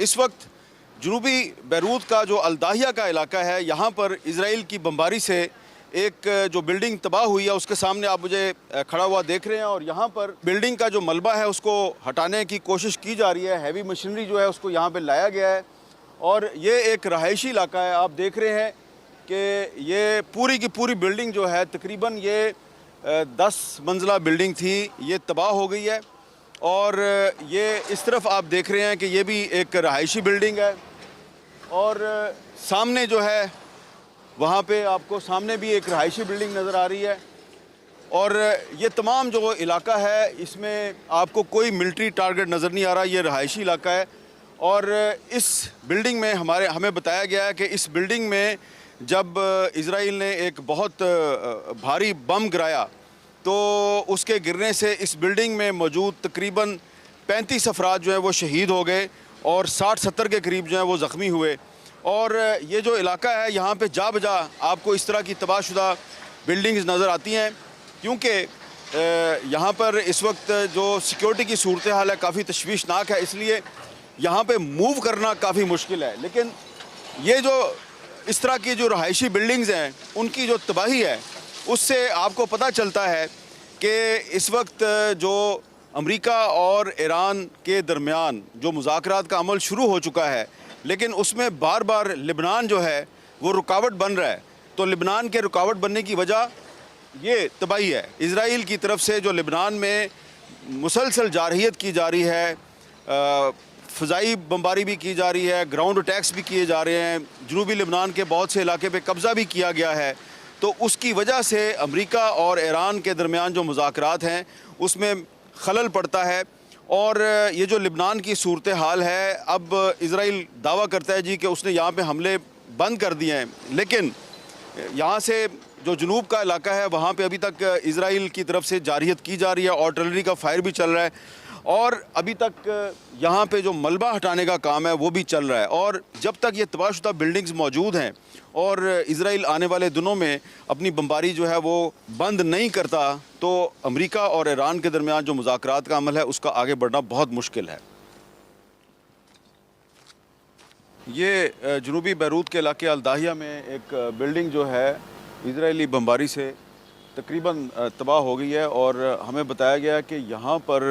इस वक्त जनूबी बैरूत का जो अल-दाहिया का इलाका है, यहाँ पर इजराइल की बमबारी से एक जो बिल्डिंग तबाह हुई है उसके सामने आप मुझे खड़ा हुआ देख रहे हैं। और यहाँ पर बिल्डिंग का जो मलबा है उसको हटाने की कोशिश की जा रही है। हैवी मशीनरी जो है उसको यहाँ पे लाया गया है और ये एक रहायशी इलाका है। आप देख रहे हैं कि ये पूरी की पूरी बिल्डिंग जो है तकरीबन ये 10 मंजिला बिल्डिंग थी, ये तबाह हो गई है। और ये इस तरफ आप देख रहे हैं कि ये भी एक रहायशी बिल्डिंग है और सामने जो है वहाँ पे आपको सामने भी एक रहायशी बिल्डिंग नज़र आ रही है। और ये तमाम जो इलाका है इसमें आपको कोई मिलिट्री टारगेट नज़र नहीं आ रहा, ये रहायशी इलाका है। और इस बिल्डिंग में हमें बताया गया है कि इस बिल्डिंग में जब इजराइल ने एक बहुत भारी बम गिराया तो उसके गिरने से इस बिल्डिंग में मौजूद तकरीबन 35 अफराद जो हैं वो शहीद हो गए और 60-70 के करीब जो हैं वो ज़ख्मी हुए। और ये जो इलाका है यहाँ पे जा बजा आपको इस तरह की तबाहशुदा बिल्डिंग्स नज़र आती हैं, क्योंकि यहाँ पर इस वक्त जो सिक्योरिटी की सूरत हाल है काफ़ी तशवीशनाक है, इसलिए यहाँ पे मूव करना काफ़ी मुश्किल है। लेकिन ये जो इस तरह की जो रहायशी बिल्डिंग्स हैं उनकी जो तबाही है उससे आपको पता चलता है कि इस वक्त जो अमेरिका और ईरान के दरमियान जो मुज़ाकरात का अमल शुरू हो चुका है, लेकिन उसमें बार बार लिबनान जो है वो रुकावट बन रहा है। तो लिबनान के रुकावट बनने की वजह ये तबाही है। इजराइल की तरफ से जो लिबनान में मुसलसल जारहियत की जा रही है, फ़िज़ाई बमबारी भी की जा रही है, ग्राउंड अटैक्स भी किए जा रहे हैं, जनूबी लिबनान के बहुत से इलाके पे कब्ज़ा भी किया गया है। तो उसकी वजह से अमेरिका और ईरान के दरमियान जो मुज़ाकरात हैं उसमें खलल पड़ता है। और ये जो लिबनान की सूरत हाल है, अब इजराइल दावा करता है जी कि उसने यहाँ पे हमले बंद कर दिए हैं, लेकिन यहाँ से जो जनूब का इलाका है वहाँ पे अभी तक इजराइल की तरफ से जारहियत की जा रही है, आर्टिलरी का फायर भी चल रहा है और अभी तक यहाँ पे जो मलबा हटाने का काम है वो भी चल रहा है। और जब तक ये तबाहशुदा बिल्डिंग्स मौजूद हैं और इजराइल आने वाले दिनों में अपनी बमबारी जो है वो बंद नहीं करता, तो अमेरिका और ईरान के दरमियान जो मुज़ाकरात का अमल है उसका आगे बढ़ना बहुत मुश्किल है। ये जनूबी बैरूत के इलाके अल-दाहिया में एक बिल्डिंग जो है इजरायली बमबारी से तकरीबन तबाह हो गई है और हमें बताया गया कि यहाँ पर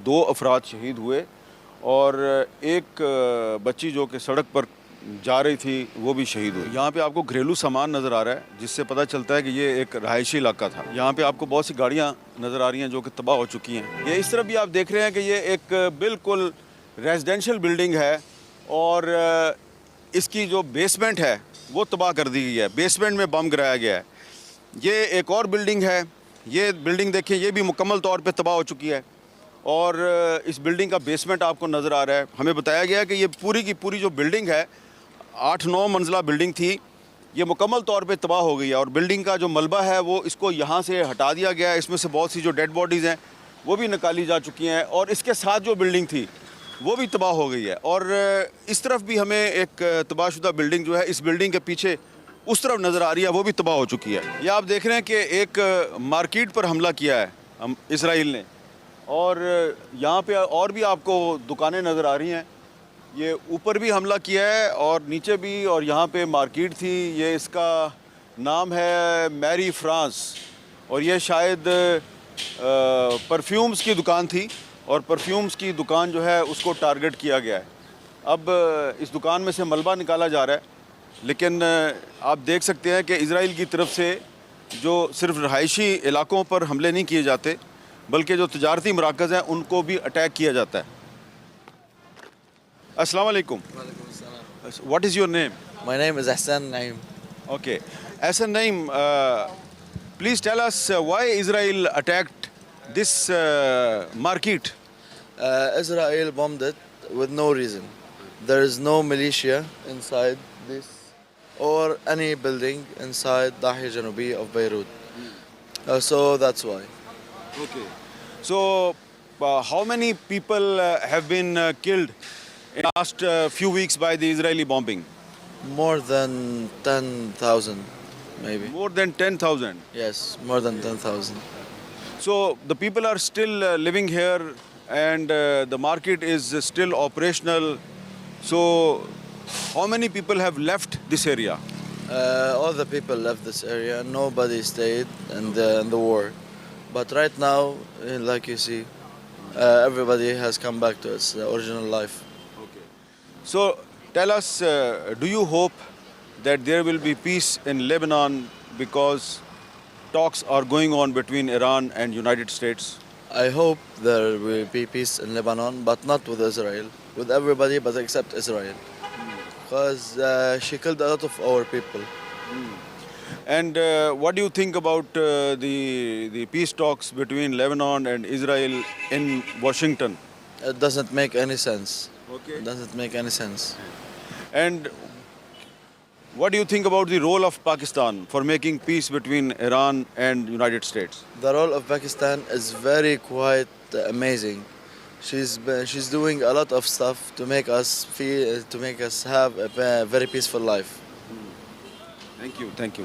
2 अफराद शहीद हुए और एक बच्ची जो कि सड़क पर जा रही थी वो भी शहीद हुई। यहाँ पे आपको घरेलू सामान नज़र आ रहा है जिससे पता चलता है कि ये एक रहायशी इलाका था। यहाँ पे आपको बहुत सी गाड़ियाँ नज़र आ रही हैं जो कि तबाह हो चुकी हैं। ये इस तरफ भी आप देख रहे हैं कि ये एक बिल्कुल रेजिडेंशियल बिल्डिंग है और इसकी जो बेसमेंट है वो तबाह कर दी गई है, बेसमेंट में बम गिराया गया है। ये एक और बिल्डिंग है, ये बिल्डिंग देखिए ये भी मुकम्मल तौर पे तबाह हो चुकी है और इस बिल्डिंग का बेसमेंट आपको नज़र आ रहा है। हमें बताया गया कि ये पूरी की पूरी जो बिल्डिंग है 8-9 मंजिला बिल्डिंग थी, ये मुकम्मल तौर पे तबाह हो गई है और बिल्डिंग का जो मलबा है वो इसको यहाँ से हटा दिया गया है। इसमें से बहुत सी जो डेड बॉडीज़ हैं वो भी निकाली जा चुकी हैं और इसके साथ जो बिल्डिंग थी वो भी तबाह हो गई है। और इस तरफ भी हमें एक तबाहशुदा बिल्डिंग जो है इस बिल्डिंग के पीछे उस तरफ नज़र आ रही है, वो भी तबाह हो चुकी है। ये आप देख रहे हैं कि एक मार्केट पर हमला किया है इसराइल ने और यहाँ पे और भी आपको दुकानें नज़र आ रही हैं। ये ऊपर भी हमला किया है और नीचे भी, और यहाँ पे मार्केट थी, ये इसका नाम है मैरी फ्रांस और ये शायद परफ्यूम्स की दुकान थी और परफ्यूम्स की दुकान जो है उसको टारगेट किया गया है। अब इस दुकान में से मलबा निकाला जा रहा है, लेकिन आप देख सकते हैं कि इजराइल की तरफ से जो सिर्फ रहायशी इलाकों पर हमले नहीं किए जाते बल्कि जो तजारती मराकज़ हैं उनको भी अटैक किया जाता है। अस्सलाम वालेकुम। What is your name? My name is Ahsan Naim. Okay, Ahsan Naim, please tell us why Israel attacked this market. Israel bombed it with no reason. There is no militia inside this or any building inside Dahiya Janubi of Beirut. So that's why. Okay. So how many people have been killed in the last few weeks by the Israeli bombing? More than 10,000 maybe. More than 10,000. Yes, more than 10,000. So the people are still living here and the market is still operational. So, how many people have left this area? All the people left this area. Nobody stayed in the war. But right now, like you see, everybody has come back to its original life. So, tell us, do you hope that there will be peace in Lebanon because talks are going on between Iran and United States? I hope there will be peace in Lebanon, but not with Israel. With everybody, but except Israel. Because she killed a lot of our people. And what do you think about the peace talks between Lebanon and Israel in Washington? It doesn't make any sense. Okay. It doesn't make any sense. And what do you think about the role of Pakistan for making peace between Iran and United States? The role of Pakistan is very quite amazing. She's doing a lot of stuff to make us have a very peaceful life. Thank you, thank you.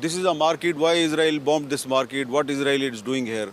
This is a market. Why Israel bombed this market? What Israel is doing here?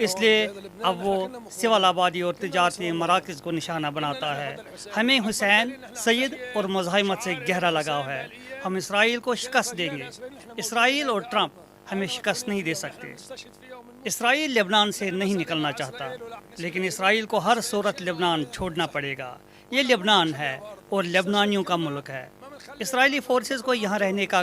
इसलिए अब वो civil आबादी और तजारती मराकज़ को निशाना बनाता है। हमें हुसैन, सैयद और मज़ाहिमत से गहरा लगाव है। हम इसराइल को शिकस्त देंगे। इसराइल और ट्रंप हमें शिकस्त नहीं दे सकते। इसराइल लेबनान से नहीं निकलना चाहता, लेकिन इसराइल को हर सूरत लेबनान छोड़ना पड़ेगा। ये लेबनान है और लेबनानियों का मुल्क है। इसराइली फोर्सेस को यहाँ रहने का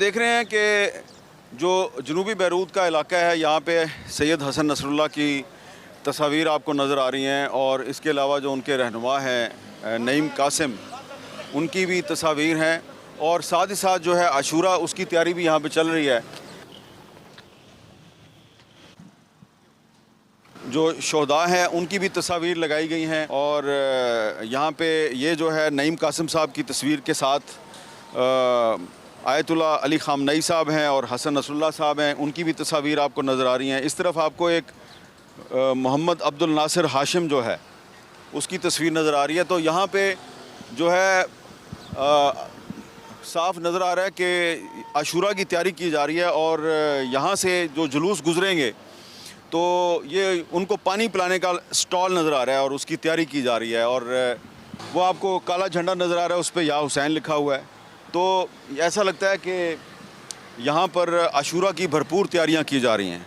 देख रहे हैं कि जो जनूबी बैरूत का इलाका है, यहाँ पे सैयद हसन नसरुल्लाह की तस्वीर आपको नज़र आ रही हैं और इसके अलावा जो उनके रहनुमा हैं नईम कासिम, उनकी भी तस्वीर हैं और साथ ही साथ जो है आशूरा उसकी तैयारी भी यहाँ पे चल रही है। जो शोहदा हैं उनकी भी तस्वीर लगाई गई हैं और यहाँ पे ये जो है नईम कासिम साहब की तस्वीर के साथ आयतुल्लाह अली खामनई साहब हैं और हसन नसरुल्लाह साहब हैं, उनकी भी तस्वीर आपको नज़र आ रही हैं। इस तरफ आपको एक मोहम्मद अब्दुल नासिर हाशिम जो है उसकी तस्वीर नज़र आ रही है। तो यहाँ पे जो है साफ नज़र आ रहा है कि आशूरा की तैयारी की जा रही है और यहाँ से जो जुलूस गुजरेंगे तो ये उनको पानी पिलाने का स्टॉल नज़र आ रहा है और उसकी तैयारी की जा रही है और वो आपको काला झंडा नज़र आ रहा है, उस पर या हुसैन लिखा हुआ है। तो ऐसा लगता है कि यहाँ पर आशूरा की भरपूर तैयारियाँ की जा रही हैं।